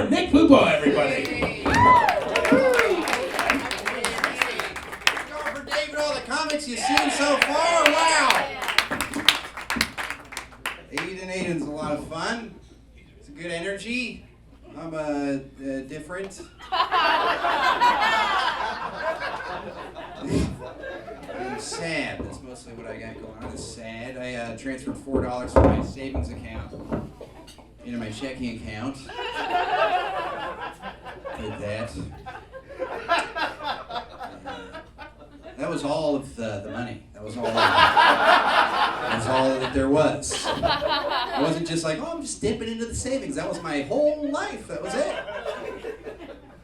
Nick Pupo, everybody. For David, all the comics you've seen so far. Wow. Aiden's a lot of fun. It's a good energy. I'm different. I'm sad. That's mostly what I got going on. Is sad. I transferred $4 from my savings account into my checking account. Did that. That was all of the money. That was all. That's all that there was. I wasn't just like, oh, I'm just dipping into the savings. That was my whole life. That was it.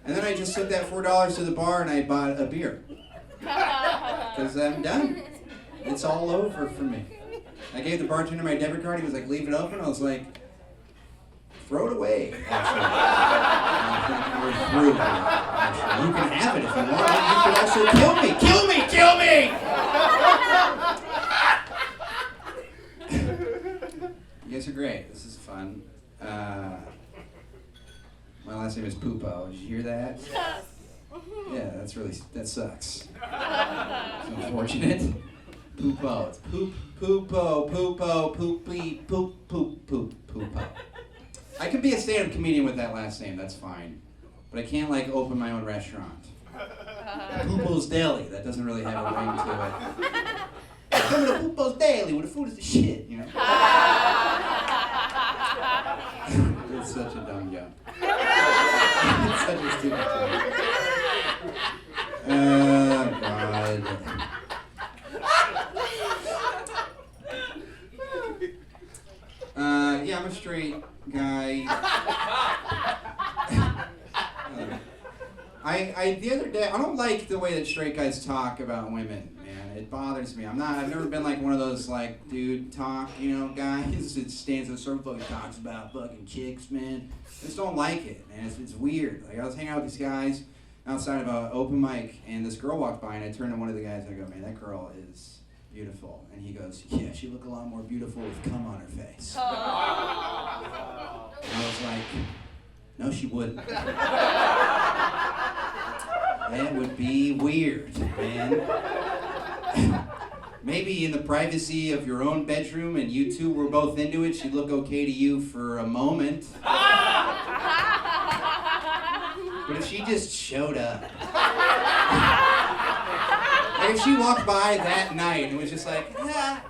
And then I just took that $4 to the bar and I bought a beer. Because I'm done. It's all over for me. I gave the bartender my debit card. He was like, leave it open. I was like, throw it away, actually. We're through. Actually. You can have it if you want. You can also kill me. Kill me! Kill me! You guys are great. This is fun. My last name is Pupo. Did you hear that? Yeah, that sucks. It's unfortunate. Pupo. It's Pupo, poopy, poop, Pupo. I could be a stand-up comedian with that last name, that's fine. But I can't, open my own restaurant. Pupo's Deli, that doesn't really have a ring to it. Come to Pupo's Deli where the food is the shit, you know? It's such a dumb joke. It's such a stupid joke. Oh, God. Yeah, I'm a straight guy. The other day, I don't like the way that straight guys talk about women, man. It bothers me. I've never been one of those dude talk, guys that stands in a circle and talks about fucking chicks, man. I just don't like it, man. It's weird. I was hanging out with these guys outside of an open mic, and this girl walked by, and I turned to one of the guys and I go, man, that girl is beautiful. And he goes, yeah, she'd look a lot more beautiful with cum on her face. And I was like, no, she wouldn't. That would be weird, man. Maybe in the privacy of your own bedroom and you two were both into it, she'd look okay to you for a moment. But if she just showed up, if she walked by that night and was just like, yeah.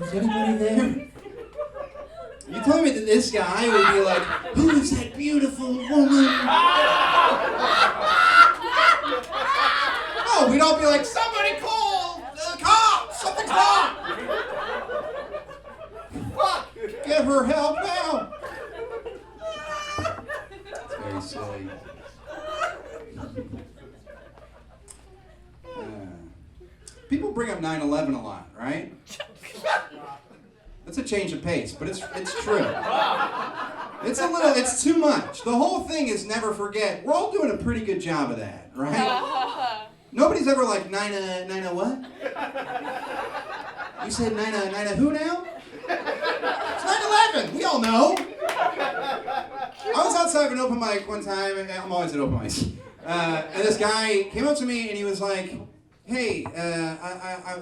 Is anybody there? You told me that this guy would be like, who is that beautiful woman? Oh, we'd all be like, somebody call the cops! Something's wrong! Fuck! Get her help now! It's very silly. People bring up 9/11 a lot, right? That's a change of pace, but it's true. It's too much. The whole thing is never forget. We're all doing a pretty good job of that, right? Nobody's ever like, Nina what? You said Nina who now? It's 9/11, we all know. I was outside of an open mic one time, and I'm always at open mics. And this guy came up to me and he was like, hey,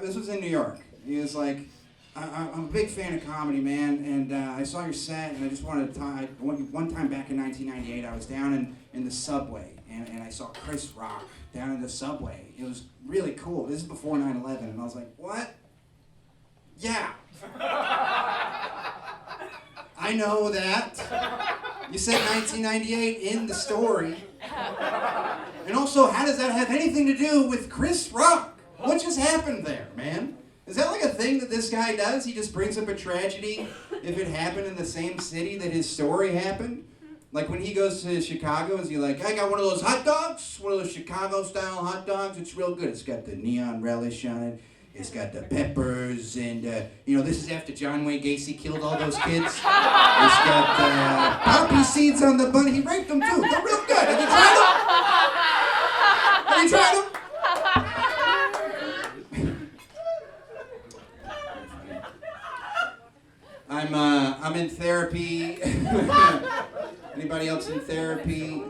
this was in New York. He was like, I'm a big fan of comedy, man, and I saw your set, and I just wanted to talk. One time back in 1998, I was down in the subway, and I saw Chris Rock down in the subway. It was really cool. This is before 9/11, and I was like, what? Yeah. I know that. You said 1998 in the story. And also, how does that have anything to do with Chris Rock? What just happened there, man? Is that like a thing that this guy does? He just brings up a tragedy if it happened in the same city that his story happened? Like when he goes to Chicago, is he like, I got one of those hot dogs, one of those Chicago-style hot dogs. It's real good. It's got the neon relish on it. It's got the peppers, and, this is after John Wayne Gacy killed all those kids. It's got poppy seeds on the bun. He raped them, too. They're real good. Have you tried them? Have you tried them? I'm in therapy. Anybody else in therapy?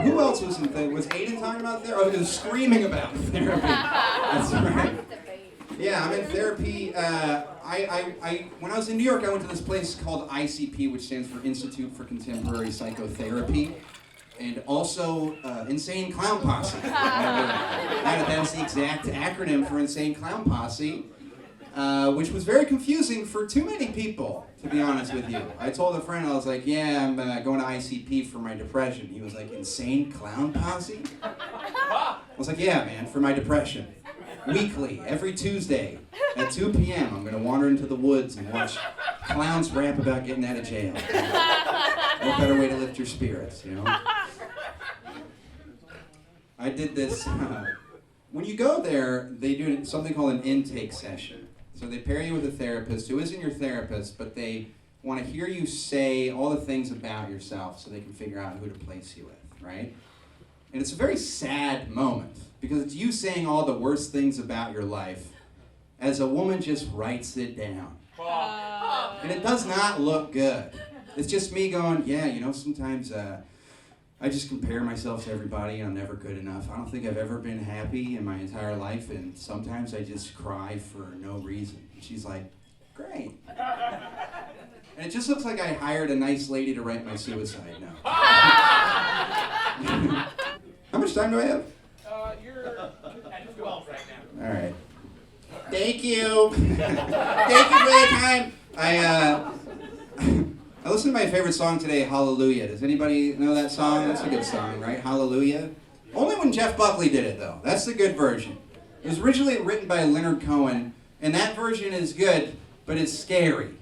Who else was in therapy? Was Aiden talking about therapy? Oh, he was screaming about therapy. That's right. Yeah, I'm in therapy. When I was in New York, I went to this place called ICP, which stands for Institute for Contemporary Psychotherapy, and also Insane Clown Posse. That's the exact acronym for Insane Clown Posse, which was very confusing for too many people, to be honest with you. I told a friend, I was like, yeah, I'm going to ICP for my depression. He was like, Insane Clown Posse? I was like, yeah, man, for my depression. Weekly, every Tuesday at 2 p.m., I'm going to wander into the woods and watch clowns rap about getting out of jail. No better way to lift your spirits, you know? I did this. When you go there, they do something called an intake session. So they pair you with a therapist who isn't your therapist, but they want to hear you say all the things about yourself so they can figure out who to place you with, right? And it's a very sad moment because it's you saying all the worst things about your life as a woman just writes it down. And it does not look good. It's just me going, yeah, you know, sometimes I just compare myself to everybody and I'm never good enough. I don't think I've ever been happy in my entire life, and sometimes I just cry for no reason. And she's like, great. And it just looks like I hired a nice lady to write my suicide note. How much time do I have? You're at 12 right now. All right. Thank you. Thank you for the time. I listened to my favorite song today, Hallelujah. Does anybody know that song? That's a good song, right? Hallelujah. Only when Jeff Buckley did it, though. That's the good version. It was originally written by Leonard Cohen, and that version is good, but it's scary.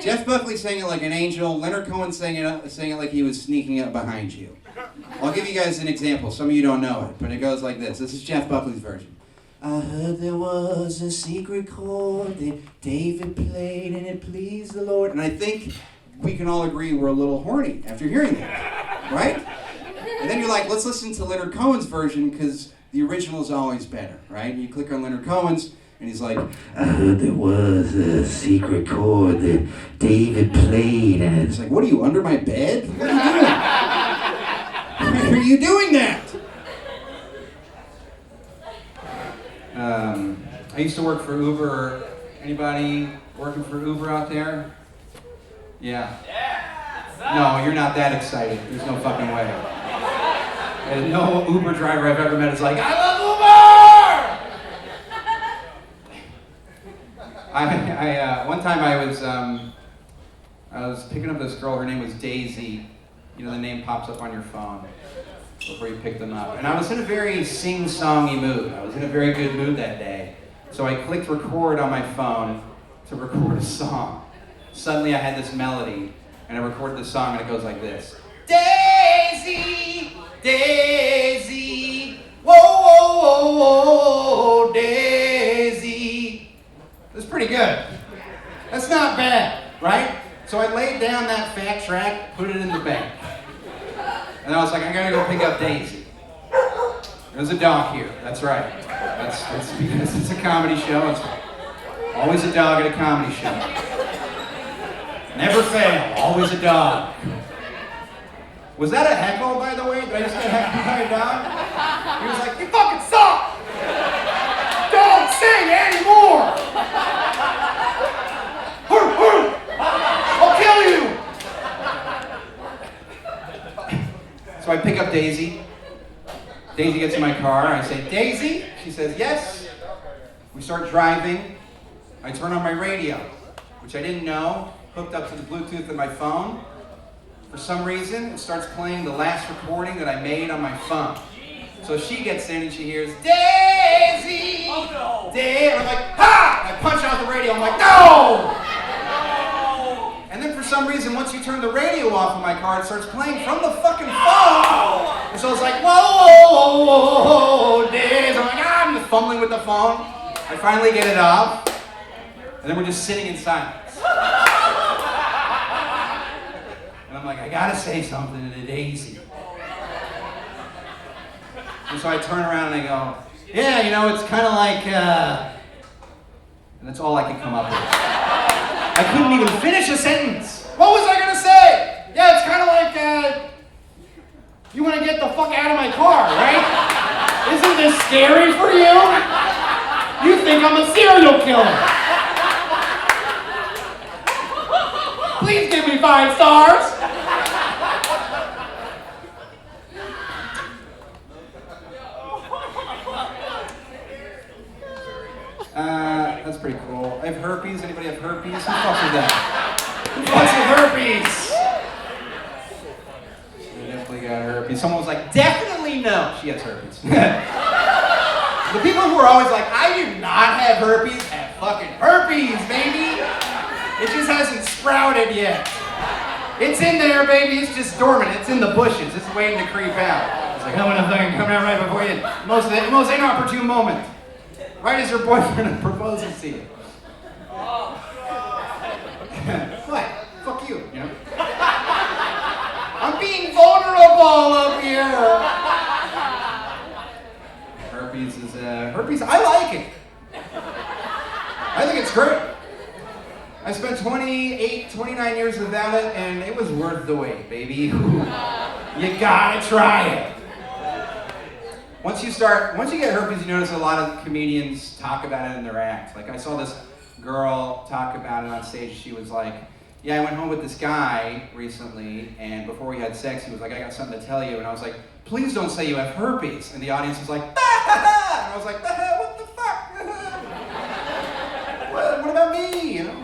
Jeff Buckley sang it like an angel. Leonard Cohen sang it like he was sneaking up behind you. I'll give you guys an example. Some of you don't know it, but it goes like this. This is Jeff Buckley's version. I heard there was a secret chord that David played and it pleased the Lord. And I think we can all agree we're a little horny after hearing that, right? And then you're like, let's listen to Leonard Cohen's version because the original is always better, right? And you click on Leonard Cohen's and he's like, I heard there was a secret chord that David played and it's like, what are you, under my bed? What are you doing? Why are you doing that? I used to work for Uber. Anybody working for Uber out there? Yeah. No, you're not that excited. There's no fucking way. And no Uber driver I've ever met is like, I love Uber! One time I was picking up this girl. Her name was Daisy. You know, the name pops up on your phone before you pick them up. And I was in a very sing-songy mood. I was in a very good mood that day. So I clicked record on my phone to record a song. Suddenly I had this melody, and I recorded the song, and it goes like this. Daisy, Daisy, whoa, whoa, whoa, whoa, Daisy. That's pretty good. That's not bad, right? So I laid down that fat track, put it in the bank. And I was like, I gotta go pick up Daisy. There's a dog here, that's right. That's because it's a comedy show. It's always a dog at a comedy show. Never fail, always a dog. Was that a heckle, by the way? Did I just get heckled by a dog? He was like, you fucking suck! Don't sing anymore! I'll kill you! So I pick up Daisy. Daisy gets in my car. I say, Daisy? She says, yes. We start driving. I turn on my radio, which I didn't know, hooked up to the Bluetooth of my phone. For some reason, it starts playing the last recording that I made on my phone. So she gets in and she hears, Daisy! Oh no! Daisy! I'm like, ha! I punch out the radio. I'm like, no! And then for some reason, once you turn the radio off in my car, it starts playing from the fucking phone. And so I was like, whoa, whoa, whoa, whoa, Daisy. I'm like, I'm just fumbling with the phone. I finally get it off. And then we're just sitting in silence. And I'm like, I gotta say something to Daisy. And so I turn around and I go, yeah, you know, it's kind of like, and that's all I can come up with. I couldn't even finish a sentence. What was I gonna say? Yeah, it's kind of like, you want to get the fuck out of my car, right? Isn't this scary for you? You think I'm a serial killer. Please give me 5 stars. That's pretty cool. I have herpes. Anybody have herpes? Who fucks with that? Who fucks with herpes? She definitely got herpes. Someone was like, definitely no. She has herpes. The people who are always like, I do not have herpes, have fucking herpes, baby. It just hasn't sprouted yet. It's in there, baby. It's just dormant. It's in the bushes. It's waiting to creep out. It's like coming out right before you. Most inopportune moment. Right as your boyfriend proposes to you. What? Fuck you, you know? I'm being vulnerable up here. Herpes is, herpes, I like it. I think it's great. I spent 29 years without it, and it was worth the wait, baby. You gotta try it. Once you get herpes, you notice a lot of comedians talk about it in their act. Like, I saw this girl talk about it on stage. She was like, yeah, I went home with this guy recently, and before we had sex, he was like, I got something to tell you. And I was like, please don't say you have herpes. And the audience was like, bah! And I was like, what the fuck? What about me, you know?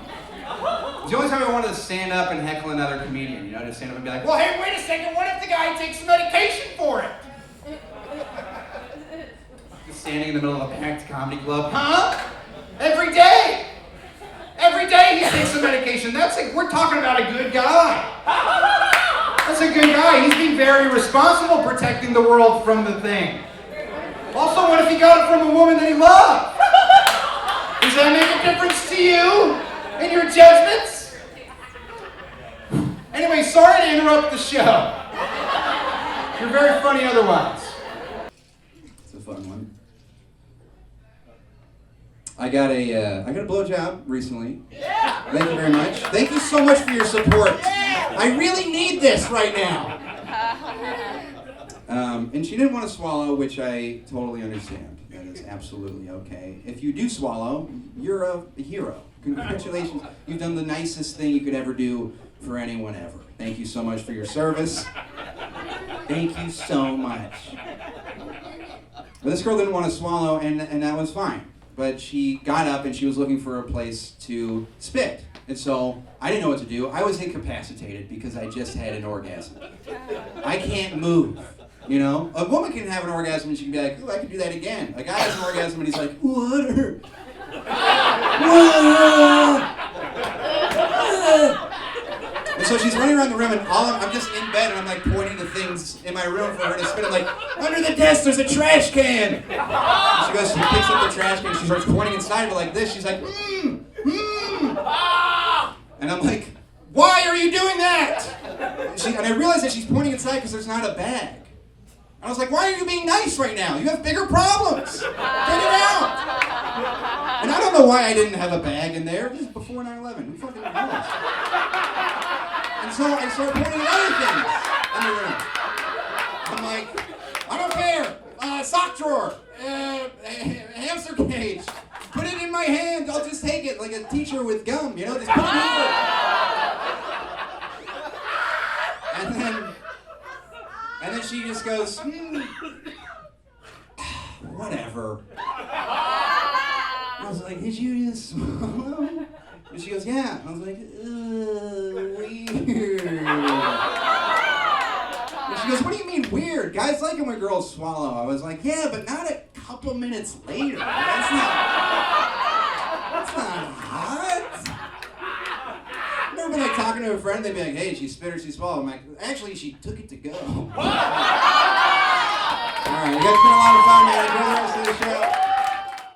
It's the only time I wanted to stand up and heckle another comedian, you know, to stand up and be like, Well, hey, wait a second. What if the guy takes medication for it? just standing in the middle of a packed comedy club. Huh? Every day. Every day he takes some medication. We're talking about a good guy. That's a good guy. He's being very responsible protecting the world from the thing. Also, what if he got it from a woman that he loved? Does that make a difference to you in your judgments? Anyway, sorry to interrupt the show. You're very funny otherwise. It's a fun one. I got a blowjob recently. Yeah. Thank you very much. Thank you so much for your support. I really need this right now. And she didn't want to swallow, which I totally understand. That is absolutely okay. If you do swallow, you're a hero. Congratulations. You've done the nicest thing you could ever do for anyone ever. Thank you so much for your service. Thank you so much. But this girl didn't want to swallow, and that was fine. But she got up and she was looking for a place to spit. And so I didn't know what to do. I was incapacitated because I just had an orgasm. I can't move, you know? A woman can have an orgasm and she can be like, ooh, I can do that again. A guy has an orgasm and he's like, water. And so she's running around the room, and I'm just in bed, and I'm like pointing to things in my room for her to spit. I'm like, under the desk, there's a trash can. And she goes, she picks up the trash can, she starts pointing inside of it like this. She's like, And I'm like, why are you doing that? And I realize that she's pointing inside because there's not a bag. I was like, why are you being nice right now? You have bigger problems. Get it out. And I don't know why I didn't have a bag in there. This is before 9/11. Who fucking knows? And so I started pointing at other things in the room. I'm like, I don't care. Sock drawer. Hamster cage. Put it in my hand. I'll just take it like a teacher with gum, you know? Just put it over. And then she just goes, whatever. I was like, did you just swallow? And she goes, yeah. I was like, weird. And she goes, what do you mean weird? Guys like it when girls swallow. I was like, yeah, but not a couple minutes later. That's not hot. I remember like talking to a friend, they'd be like, hey, she spit or she swallowed. I'm like, actually, she took it to go. All right, you guys been a lot of fun, man. Enjoy the rest of the show.